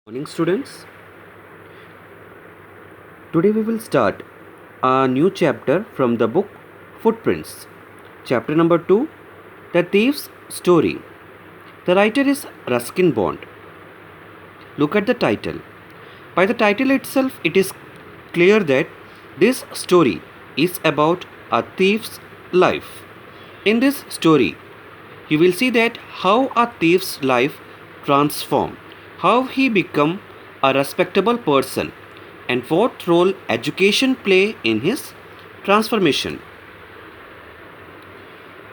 Morning, students. Today we will start a new chapter from the book Footprints. Chapter number 2, The Thief's Story. The writer is Ruskin Bond. Look at the title. By the title itself, it is clear that this story is about a thief's life. In this story, you will see that how a thief's life transformed, how he become a respectable person, and what role education play in his transformation.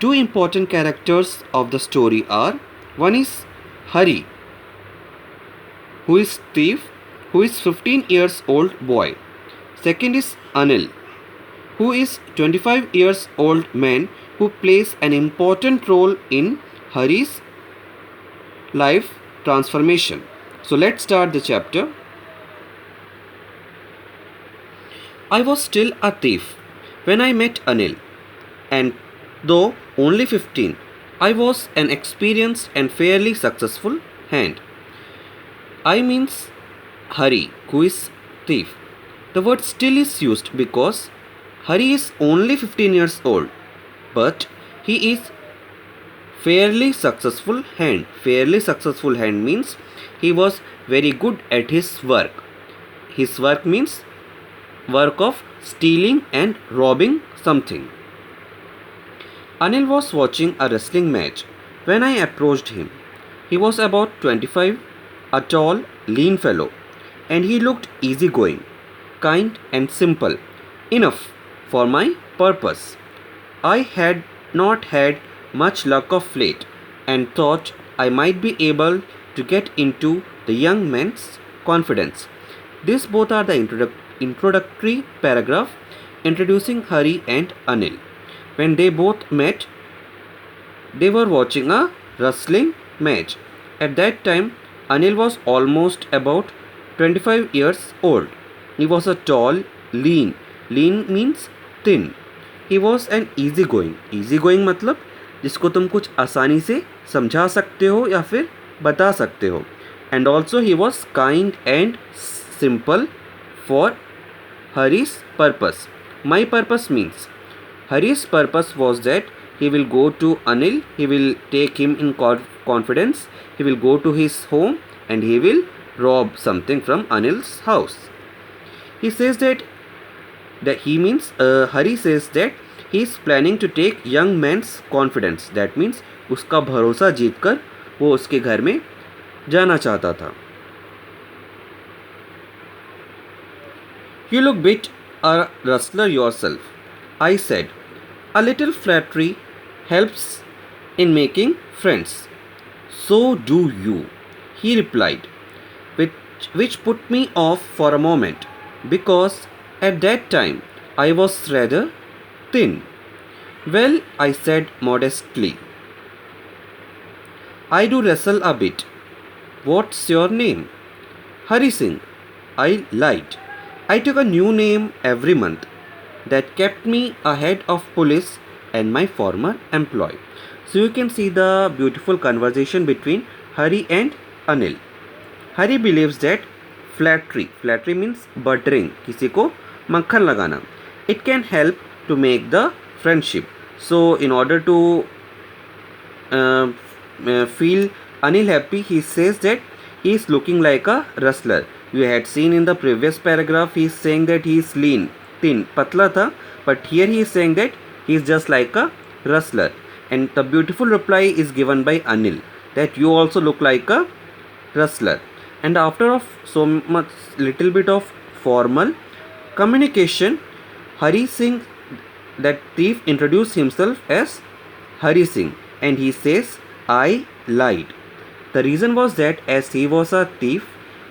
Two important characters of the story are: one is Hari, who is thief, who is 15 years old boy. Second is Anil, who is 25 years old man who plays an important role in Hari's life transformation. So let's start the chapter. I was still a thief when I met Anil, and though only 15, I was an experienced and fairly successful hand. I means Hari, who is thief. The word still is used because Hari is only 15 years old, but he is fairly successful hand. Fairly successful hand means he was very good at his work. His work means work of stealing and robbing something. Anil was watching a wrestling match when I approached him. He was about 25, a tall, lean fellow, and he looked easygoing, kind, and simple enough for my purpose. I had not had much luck of late and thought I might be able to get into the young man's confidence. These both are the introductory paragraph introducing Hari and Anil. When they both met, they were watching a wrestling match. At that time, Anil was almost about 25 years old. He was a tall, lean. Lean means thin. He was an easygoing. Easygoing मतलब जिसको तुम कुछ आसानी से समझा सकते हो या फिर बता सकते हो. And also he was kind and simple for Hari's purpose. My purpose means Hari's purpose was that he will go to Anil, he will take him in confidence, he will go to his home and he will rob something from Anil's house. He says that he means Hari says that he is planning to take young man's confidence. That means उसका भरोसा जीतकर वो उसके घर में जाना चाहता था. You look bit a rustler yourself, I said. A little flattery helps in making friends. So do you, he replied, which put me off for a moment, because at that time I was rather thin. Well, I said modestly, I do wrestle a bit. What's your name? Hari Singh. I lied. I took a new name every month. That kept me ahead of police and my former employee. So you can see the beautiful conversation between Hari and Anil. Hari believes that flattery means buttering, किसी को मक्खन लगाना, it can help to make the friendship. So in order to feel Anil happy, he says that he is looking like a wrestler. You had seen in the previous paragraph he is saying that he is lean, thin, patla tha, but here he is saying that he is just like a wrestler. And the beautiful reply is given by Anil that you also look like a wrestler. And after of so much little bit of formal communication, Hari Singh, that thief, introduced himself as Hari Singh and he says, I lied. The reason was that as he was a thief,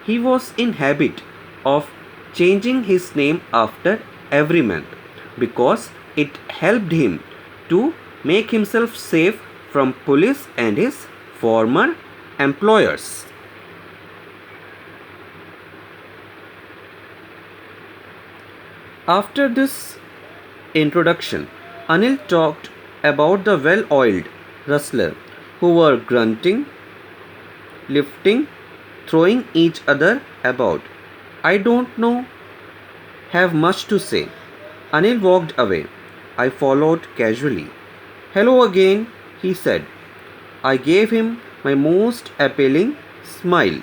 he was in habit of changing his name after every month because it helped him to make himself safe from police and his former employers. After this introduction, Anil talked about the well-oiled wrestler who were grunting, lifting, throwing each other about. I don't know, have much to say. Anil walked away. I followed casually. Hello again, he said. I gave him my most appealing smile.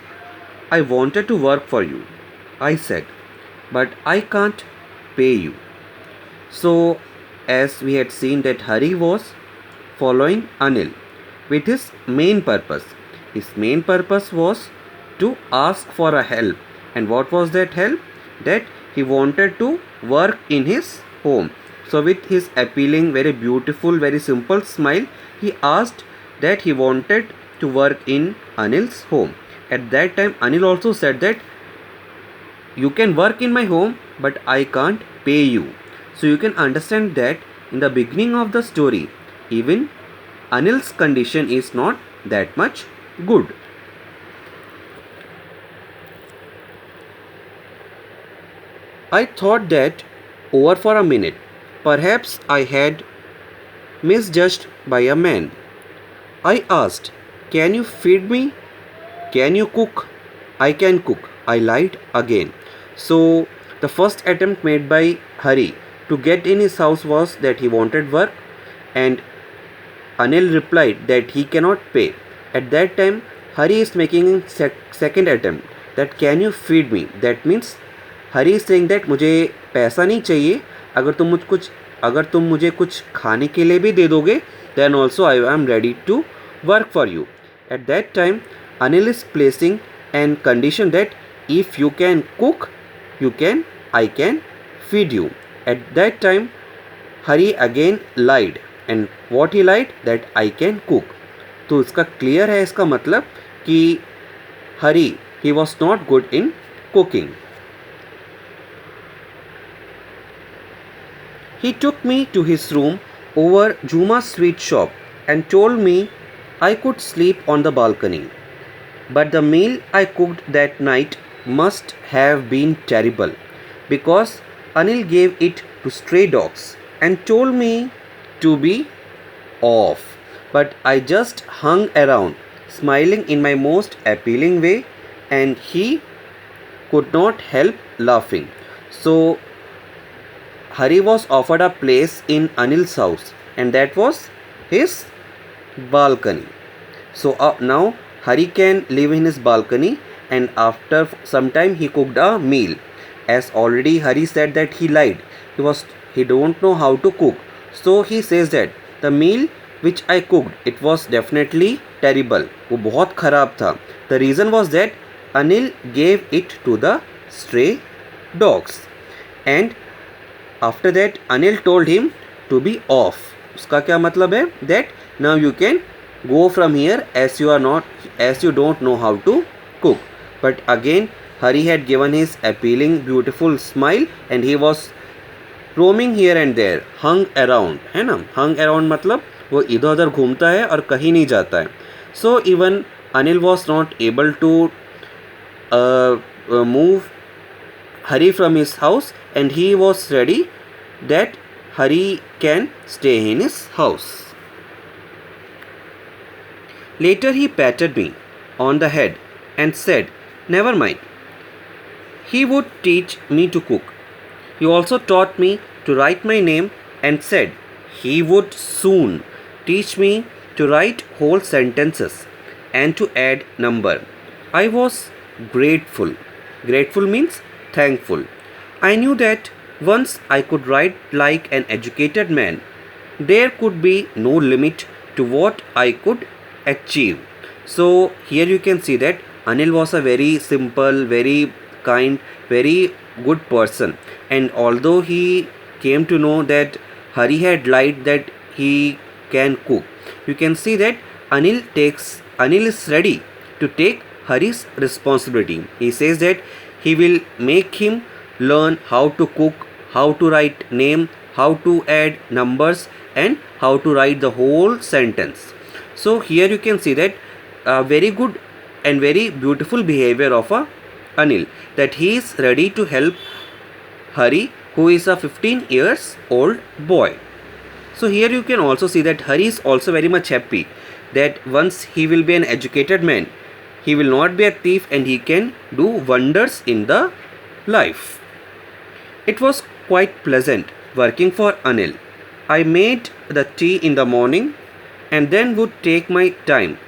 I wanted to work for you, I said, but I can't pay you. So, as we had seen that Hari was following Anil with his main purpose. His main purpose was to ask for a help. And what was that help? That he wanted to work in his home. So with his appealing, very beautiful, very simple smile, he asked that he wanted to work in Anil's home. At that time, Anil also said that you can work in my home, but I can't pay you. So you can understand that in the beginning of the story, even Anil's condition is not that much good. I thought that over for a minute. Perhaps I had misjudged by a man. I asked, can you feed me? Can you cook? I can cook. I lied again. So the first attempt made by Hari to get in his house was that he wanted work, and Anil replied that he cannot pay. At that time, Hari is making a second attempt that can you feed me? That means Hari is saying that मुझे पैसा नहीं चाहिए, अगर तुम मुझे कुछ खाने के लिए भी दे दोगे, then also I am ready to work for you. At that time, Anil is placing an condition that if you can cook, I can feed you. At that time, Hari again lied. And what he lied? That I can cook. तो इसका clear है इसका मतलब कि Hari, he was not good in cooking. He took me to his room over Juma's sweet shop and told me I could sleep on the balcony. But the meal I cooked that night must have been terrible because Anil gave it to stray dogs and told me to be off. But I just hung around, smiling in my most appealing way, and he could not help laughing. So Hari was offered a place in Anil's house, and that was his balcony. So now Hari can live in his balcony, and after some time he cooked a meal. As already Hari said that he lied. He don't know how to cook. So he says that the meal which I cooked, it was definitely terrible. वो बहुत खराब था. The reason was that Anil gave it to the stray dogs. And after that Anil told him to be off. उसका क्या मतलब है? That now you can go from here as you don't know how to cook. But again Hari had given his appealing beautiful smile and he was roaming here and there, hung around, है ना? Hung around मतलब वो इधर उधर घूमता है और कहीं नहीं जाता है. So even Anil was not able to move Hari from his house, and he was ready that Hari can stay in his house. Later he patted me on the head and said, never mind. He would teach me to cook. He also taught me to write my name and said he would soon teach me to write whole sentences and to add number. I was grateful. Grateful means thankful. I knew that once I could write like an educated man, there could be no limit to what I could achieve. So here you can see that Anil was a very simple, very kind, very good person. And although he came to know that Hari had lied that he can cook, you can see that Anil is ready to take Hari's responsibility. He says that he will make him learn how to cook, how to write name, how to add numbers, and how to write the whole sentence. So here you can see that very good and very beautiful behavior of Anil, that he is ready to help Hari, who is a 15 years old boy. So here you can also see that Hari is also very much happy that once he will be an educated man, he will not be a thief and he can do wonders in the life. It was quite pleasant working for Anil. I made the tea in the morning and then would take my time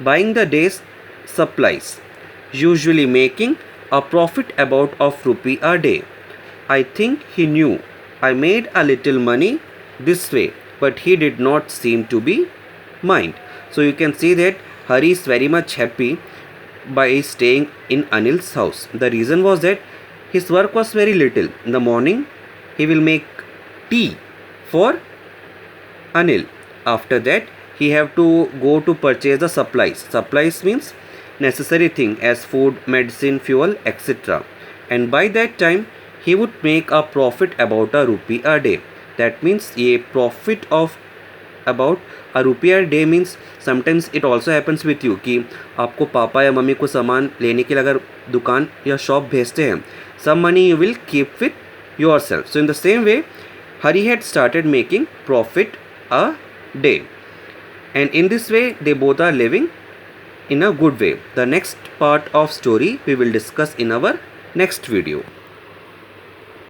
buying the day's supplies, usually making a profit about of rupee a day. I think he knew I made a little money this way, but he did not seem to be mind. So you can see that Hari is very much happy by staying in Anil's house. The reason was that his work was very little. In the morning, he will make tea for Anil. After that, he have to go to purchase the supplies. Supplies means necessary thing as food, medicine, fuel, etc. And by that time, he would make a profit about a rupee a day. That means a profit of about a rupee a day means sometimes it also happens with you कि आपको पापा या mummy को सामान लेने के लिए अगर दुकान या शॉप भेजते हैं, some money you will keep with yourself. So in the same way, Hari had started making profit a day, and in this way they both are living in a good way. The next part of story we will discuss in our next video.